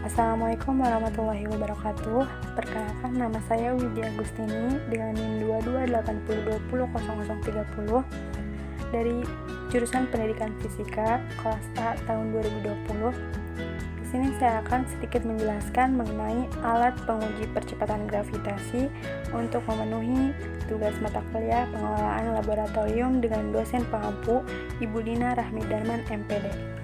Assalamualaikum warahmatullahi wabarakatuh. Perkenalkan, nama saya Widya Agustini dengan NIM 2280200030 dari jurusan Pendidikan Fisika kelas A tahun 2020. Di sini saya akan sedikit menjelaskan mengenai alat penguji percepatan gravitasi untuk memenuhi tugas mata kuliah pengelolaan laboratorium dengan dosen pengampu Ibu Dina Rahmi Darman MPD.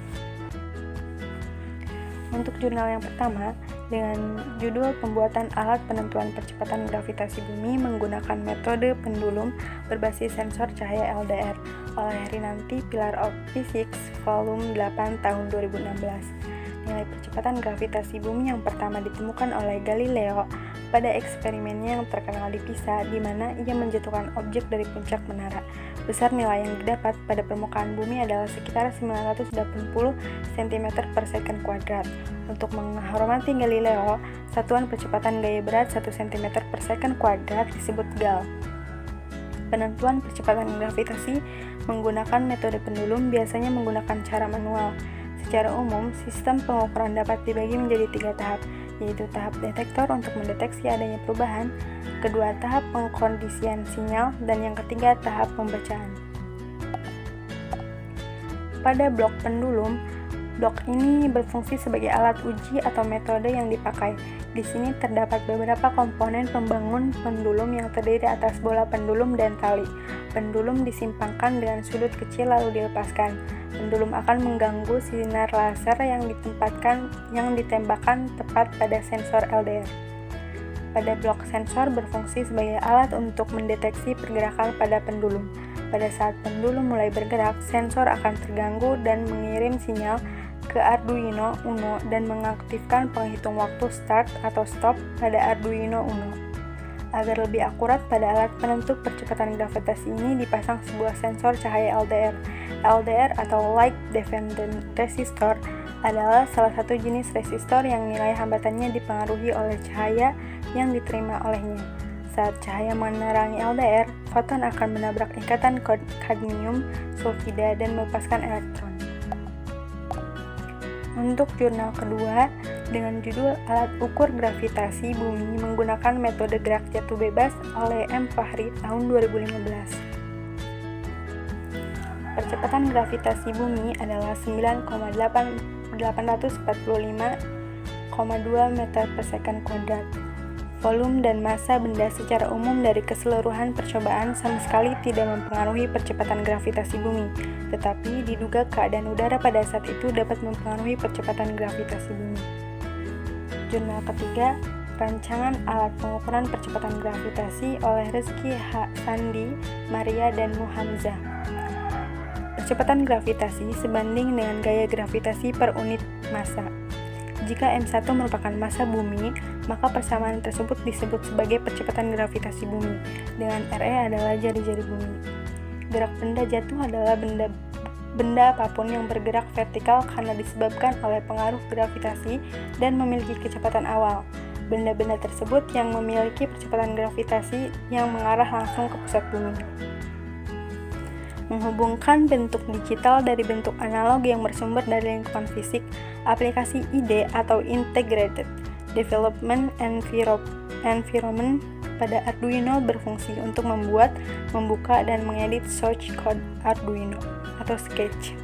Untuk jurnal yang pertama, dengan judul Pembuatan Alat Penentuan Percepatan Gravitasi Bumi menggunakan metode pendulum berbasis sensor cahaya LDR oleh Rinanti Pillar of Physics volume 8 tahun 2016. Nilai percepatan gravitasi bumi yang pertama ditemukan oleh Galileo pada eksperimennya yang terkenal di Pisa, di mana ia menjatuhkan objek dari puncak menara. Besar nilai yang didapat pada permukaan bumi adalah sekitar 980 cm per second kuadrat. Untuk menghormati Galileo, satuan percepatan gaya berat 1 cm per second kuadrat disebut Gal. Penentuan percepatan gravitasi menggunakan metode pendulum biasanya menggunakan cara manual. Secara umum, sistem pengukuran dapat dibagi menjadi 3 tahap, yaitu tahap detektor untuk mendeteksi adanya perubahan, kedua tahap pengkondisian sinyal, dan yang ketiga tahap pembacaan. Pada blok pendulum, blok ini berfungsi sebagai alat uji atau metode yang dipakai. Di sini terdapat beberapa komponen pembangun pendulum yang terdiri atas bola pendulum dan tali. Pendulum disimpangkan dengan sudut kecil lalu dilepaskan. Pendulum akan mengganggu sinar laser yang ditembakkan tepat pada sensor LDR. Pada blok sensor berfungsi sebagai alat untuk mendeteksi pergerakan pada pendulum. Pada saat pendulum mulai bergerak, sensor akan terganggu dan mengirim sinyal ke Arduino Uno dan mengaktifkan penghitung waktu start atau stop pada Arduino Uno. Agar lebih akurat, pada alat penentu percepatan gravitasi ini dipasang sebuah sensor cahaya LDR. LDR atau Light Dependent Resistor adalah salah satu jenis resistor yang nilai hambatannya dipengaruhi oleh cahaya yang diterima olehnya. Saat cahaya menerangi LDR, foton akan menabrak ikatan kadmium sulfida dan melepaskan elektron. Untuk jurnal kedua, dengan judul Alat Ukur Gravitasi Bumi menggunakan metode gerak jatuh bebas oleh M. Fahri tahun 2015. Percepatan gravitasi bumi adalah 9,845,2 meter per second kuadrat. Volume dan massa benda secara umum dari keseluruhan percobaan sama sekali tidak mempengaruhi percepatan gravitasi bumi, tetapi diduga keadaan udara pada saat itu dapat mempengaruhi percepatan gravitasi bumi. Jurnal ketiga, Rancangan Alat Pengukuran Percepatan Gravitasi oleh Rezeki H. Sandi, Maria, dan Muhamzah. Percepatan gravitasi sebanding dengan gaya gravitasi per unit massa. Jika M1 merupakan massa bumi, maka persamaan tersebut disebut sebagai percepatan gravitasi bumi, dengan RE adalah jari-jari bumi. Gerak benda jatuh adalah benda apapun yang bergerak vertikal karena disebabkan oleh pengaruh gravitasi dan memiliki kecepatan awal. Benda-benda tersebut yang memiliki percepatan gravitasi yang mengarah langsung ke pusat bumi. Menghubungkan bentuk digital dari bentuk analog yang bersumber dari lingkungan fisik, aplikasi IDE atau Integrated Development Environment pada Arduino berfungsi untuk membuat, membuka, dan mengedit source code Arduino atau Sketch.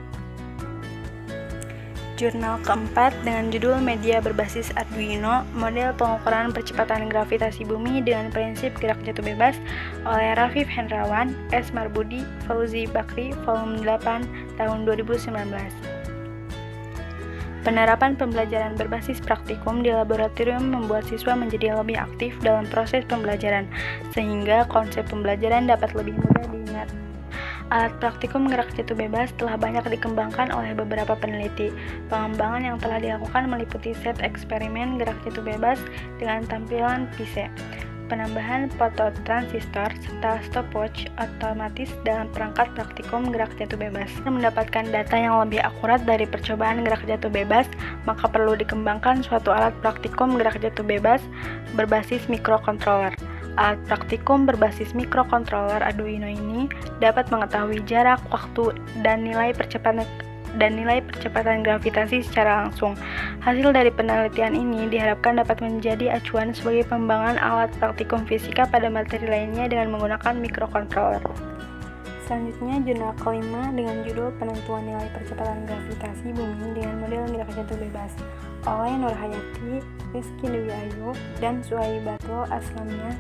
Jurnal keempat dengan judul Media Berbasis Arduino, Model Pengukuran Percepatan Gravitasi Bumi dengan Prinsip Gerak Jatuh Bebas oleh Rafif Hendrawan, S. Marbudi, Fauzi Bakri, volume 8, tahun 2019. Penerapan pembelajaran berbasis praktikum di laboratorium membuat siswa menjadi lebih aktif dalam proses pembelajaran, sehingga konsep pembelajaran dapat lebih mudah diingat. Alat praktikum gerak jatuh bebas telah banyak dikembangkan oleh beberapa peneliti. Pengembangan yang telah dilakukan meliputi set eksperimen gerak jatuh bebas dengan tampilan PISE, penambahan fototransistor, serta stopwatch otomatis dalam perangkat praktikum gerak jatuh bebas. Mendapatkan data yang lebih akurat dari percobaan gerak jatuh bebas, maka perlu dikembangkan suatu alat praktikum gerak jatuh bebas berbasis mikrokontroler. Alat praktikum berbasis mikrokontroler Arduino ini dapat mengetahui jarak, waktu, dan nilai dan nilai percepatan gravitasi secara langsung. Hasil dari penelitian ini diharapkan dapat menjadi acuan sebagai pengembangan alat praktikum fisika pada materi lainnya dengan menggunakan microcontroller. Selanjutnya, jurnal kelima dengan judul Penentuan Nilai Percepatan Gravitasi Bumi dengan Model Gerak Jatuh Bebas oleh Nur Hayati, Rizky Dewi Ayu, dan Suhaibatul Aslamiyah,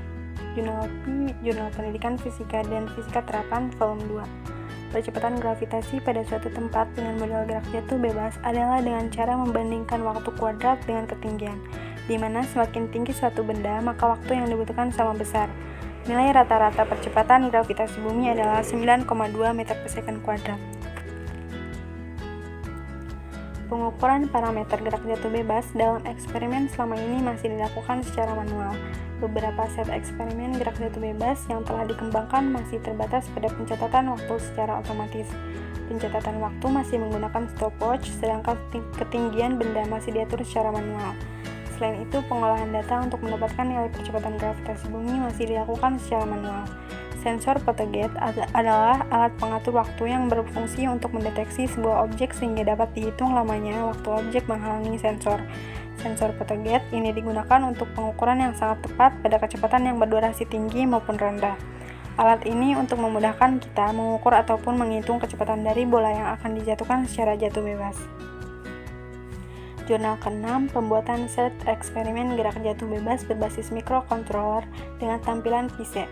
Jurnal P, Jurnal Pendidikan Fisika dan Fisika Terapan, Volume 2. Percepatan gravitasi pada suatu tempat dengan model gerak jatuh bebas adalah dengan cara membandingkan waktu kuadrat dengan ketinggian, di mana semakin tinggi suatu benda, maka waktu yang dibutuhkan sama besar. Nilai rata-rata percepatan gravitasi bumi adalah 9,2 meter per second kuadrat. Pengukuran parameter gerak jatuh bebas dalam eksperimen selama ini masih dilakukan secara manual. Beberapa set eksperimen gerak jatuh bebas yang telah dikembangkan masih terbatas pada pencatatan waktu secara otomatis. Pencatatan waktu masih menggunakan stopwatch, sedangkan ketinggian benda masih diatur secara manual. Selain itu, pengolahan data untuk mendapatkan nilai percepatan gravitasi bumi masih dilakukan secara manual. Sensor photogate adalah alat pengatur waktu yang berfungsi untuk mendeteksi sebuah objek sehingga dapat dihitung lamanya waktu objek menghalangi sensor. Sensor photogate ini digunakan untuk pengukuran yang sangat tepat pada kecepatan yang berdurasi tinggi maupun rendah. Alat ini untuk memudahkan kita mengukur ataupun menghitung kecepatan dari bola yang akan dijatuhkan secara jatuh bebas. Jurnal ke-6, pembuatan set eksperimen gerak jatuh bebas berbasis microcontroller dengan tampilan PC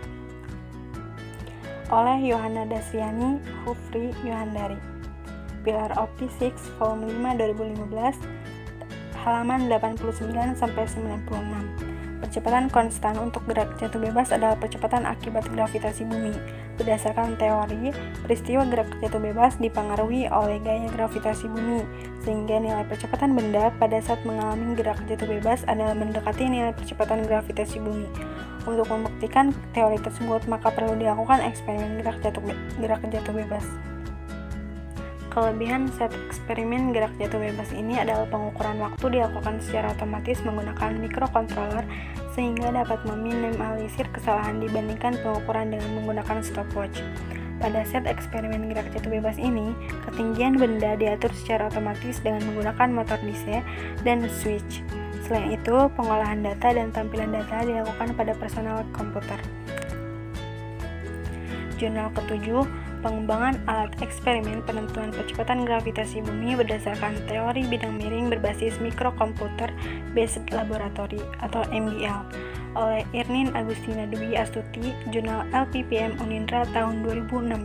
oleh Yohana Dasriani, Hufri Yohandari. Pillar of Physics, Volume 5 2015, halaman 89-96. Percepatan konstan untuk gerak jatuh bebas adalah percepatan akibat gravitasi bumi. Berdasarkan teori, peristiwa gerak jatuh bebas dipengaruhi oleh gaya gravitasi bumi, sehingga nilai percepatan benda pada saat mengalami gerak jatuh bebas adalah mendekati nilai percepatan gravitasi bumi. Untuk membuktikan teori tersebut, maka perlu dilakukan eksperimen gerak jatuh bebas. Kelebihan set eksperimen gerak jatuh bebas ini adalah pengukuran waktu dilakukan secara otomatis menggunakan microcontroller sehingga dapat meminimalisir kesalahan dibandingkan pengukuran dengan menggunakan stopwatch. Pada set eksperimen gerak jatuh bebas ini, ketinggian benda diatur secara otomatis dengan menggunakan motor DC dan switch. Selain itu, pengolahan data dan tampilan data dilakukan pada personal komputer. Jurnal ke-7, pengembangan alat eksperimen penentuan percepatan gravitasi bumi berdasarkan teori bidang miring berbasis microcomputer based laboratory atau MBL oleh Irnin Agustina Dwi Astuti, Jurnal LPPM Unindra tahun 2016.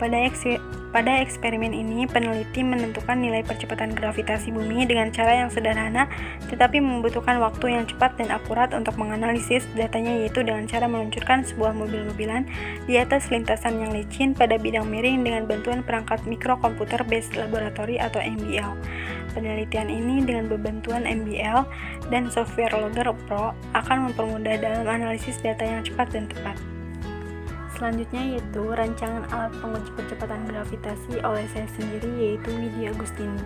Pada eksperimen ini, peneliti menentukan nilai percepatan gravitasi bumi dengan cara yang sederhana tetapi membutuhkan waktu yang cepat dan akurat untuk menganalisis datanya, yaitu dengan cara meluncurkan sebuah mobil-mobilan di atas lintasan yang licin pada bidang miring dengan bantuan perangkat microkomputer based laboratory atau MBL. Penelitian ini dengan bantuan MBL dan software Logger Pro akan mempermudah dalam analisis data yang cepat dan tepat. Selanjutnya yaitu rancangan alat penguji percepatan gravitasi oleh saya sendiri, yaitu Widya Agustini.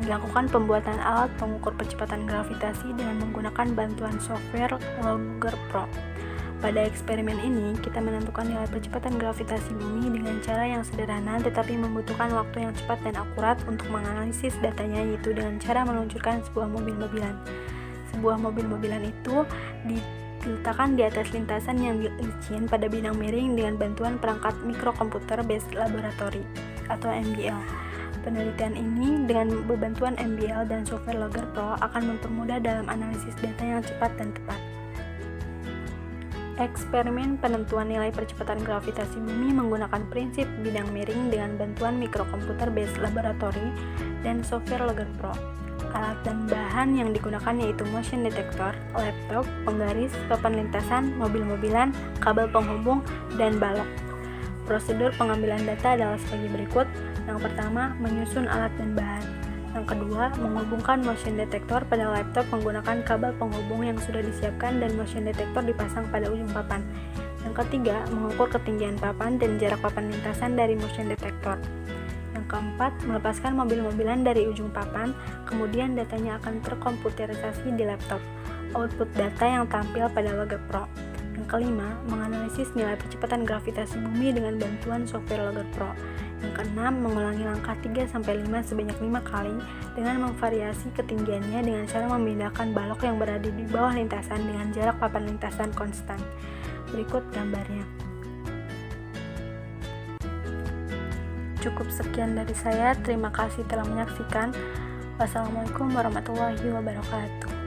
Dilakukan pembuatan alat pengukur percepatan gravitasi dengan menggunakan bantuan software Logger Pro. Pada eksperimen ini, kita menentukan nilai percepatan gravitasi bumi dengan cara yang sederhana tetapi membutuhkan waktu yang cepat dan akurat untuk menganalisis datanya, yaitu dengan cara meluncurkan sebuah mobil-mobilan. Sebuah mobil-mobilan itu diletakkan di atas lintasan yang licin pada bidang miring dengan bantuan perangkat microkomputer based laboratory atau MBL. Penelitian ini dengan bantuan MBL dan software Logger Pro akan mempermudah dalam analisis data yang cepat dan tepat. Eksperimen penentuan nilai percepatan gravitasi bumi menggunakan prinsip bidang miring dengan bantuan microkomputer based laboratory dan software Logger Pro. Alat dan bahan yang digunakan yaitu motion detector, laptop, penggaris, papan lintasan, mobil-mobilan, kabel penghubung, dan balok. Prosedur pengambilan data adalah sebagai berikut. Yang pertama, menyusun alat dan bahan. Yang kedua, menghubungkan motion detector pada laptop menggunakan kabel penghubung yang sudah disiapkan dan motion detector dipasang pada ujung papan. Yang ketiga, mengukur ketinggian papan dan jarak papan lintasan dari motion detector. Yang keempat, melepaskan mobil-mobilan dari ujung papan, kemudian datanya akan terkomputerisasi di laptop. Output data yang tampil pada Logger Pro. Yang kelima, menganalisis nilai percepatan gravitasi bumi dengan bantuan software Logger Pro. Yang keenam, mengulangi langkah 3-5 sebanyak 5 kali dengan memvariasi ketinggiannya dengan cara memindahkan balok yang berada di bawah lintasan dengan jarak papan lintasan konstan. Berikut gambarnya. Cukup sekian dari saya. Terima kasih telah menyaksikan. Wassalamualaikum warahmatullahi wabarakatuh.